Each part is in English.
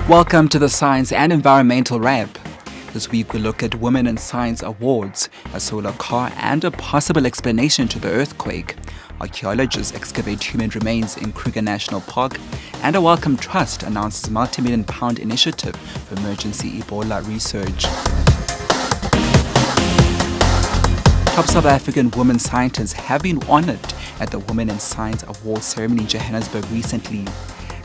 Welcome to the Science and Environmental Wrap. This week we look at Women in Science Awards, a solar car and a possible explanation to the earthquake. Archaeologists excavate human remains in Kruger National Park, and a Wellcome Trust announces multi-million-pound initiative for emergency Ebola research. Top South African women scientists have been honored at the Women in Science Awards ceremony in Johannesburg recently.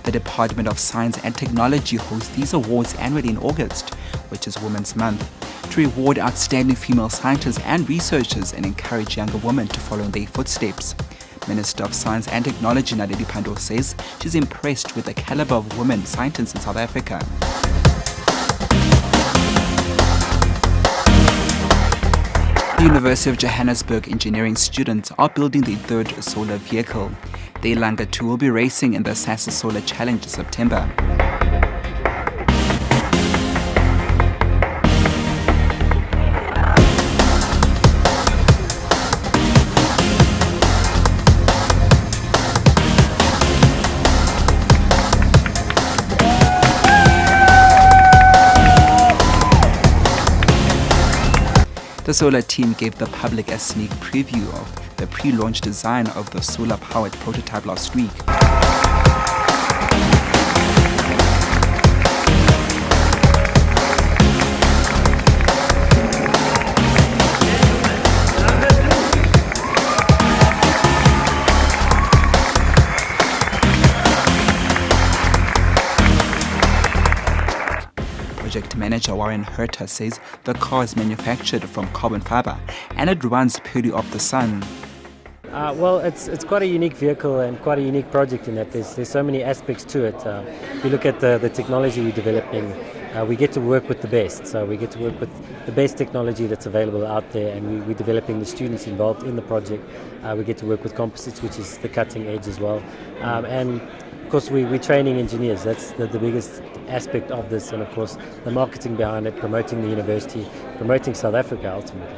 The Department of Science and Technology hosts these awards annually in August, which is Women's Month, to reward outstanding female scientists and researchers and encourage younger women to follow in their footsteps. Minister of Science and Technology Naledi Pandor says she's impressed with the caliber of women scientists in South Africa. The University of Johannesburg engineering students are building their third solar vehicle. The Ilanga II will be racing in the Sasol Solar Challenge in September. The solar team gave the public a sneak preview of the pre-launch design of the solar-powered prototype last week. Project manager Warren Herter says the car is manufactured from carbon fiber and it runs purely off the sun. Well, it's quite a unique vehicle and quite a unique project in that there's so many aspects to it. If you look at the technology we're developing, we get to work with the best. So we get to work with the best technology that's available out there, and we're developing the students involved in the project. We get to work with composites, which is the cutting edge as well. And of course, we're training engineers. That's the biggest aspect of this, and of course, the marketing behind it, promoting the university, promoting South Africa ultimately.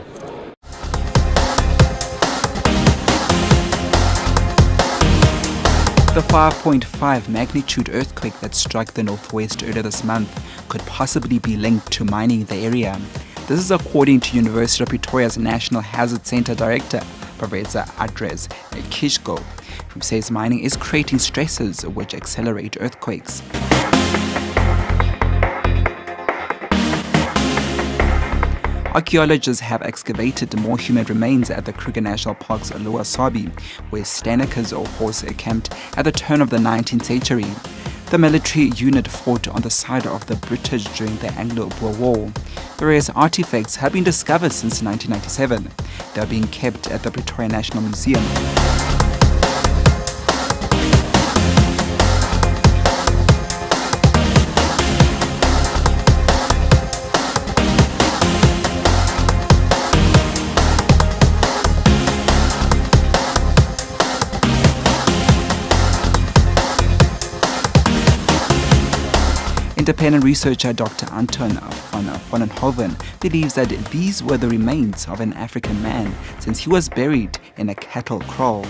The 5.5 magnitude earthquake that struck the northwest earlier this month could possibly be linked to mining in the area. This is according to University of Pretoria's National Hazard Center Director, Professor Andres Kishko, who says mining is creating stresses which accelerate earthquakes. Archaeologists have excavated more human remains at the Kruger National Park's lower Sabie, where Steineckers or horse camped at the turn of the 19th century. The military unit fought on the side of the British during the Anglo-Boer War. Various artifacts have been discovered since 1997. They are being kept at the Pretoria National Museum. Independent researcher Dr. Anton van Vollenhoven believes that these were the remains of an African man since he was buried in a cattle kraal.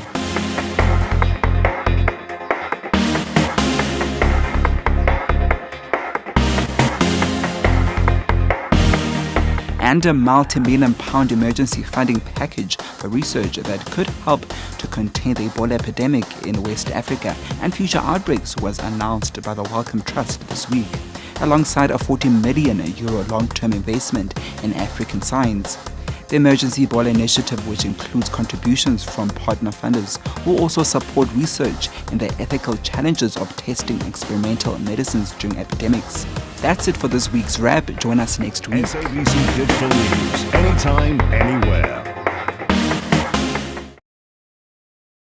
And a multi-million-pound emergency funding package for research that could help to contain the Ebola epidemic in West Africa and future outbreaks was announced by the Wellcome Trust this week, alongside a €40 million long-term investment in African science. The Emergency Ebola Initiative, which includes contributions from partner funders, will also support research in the ethical challenges of testing experimental medicines during epidemics. That's it for this week's Wrap. Join us next week. SABC Digital News, anytime, anywhere.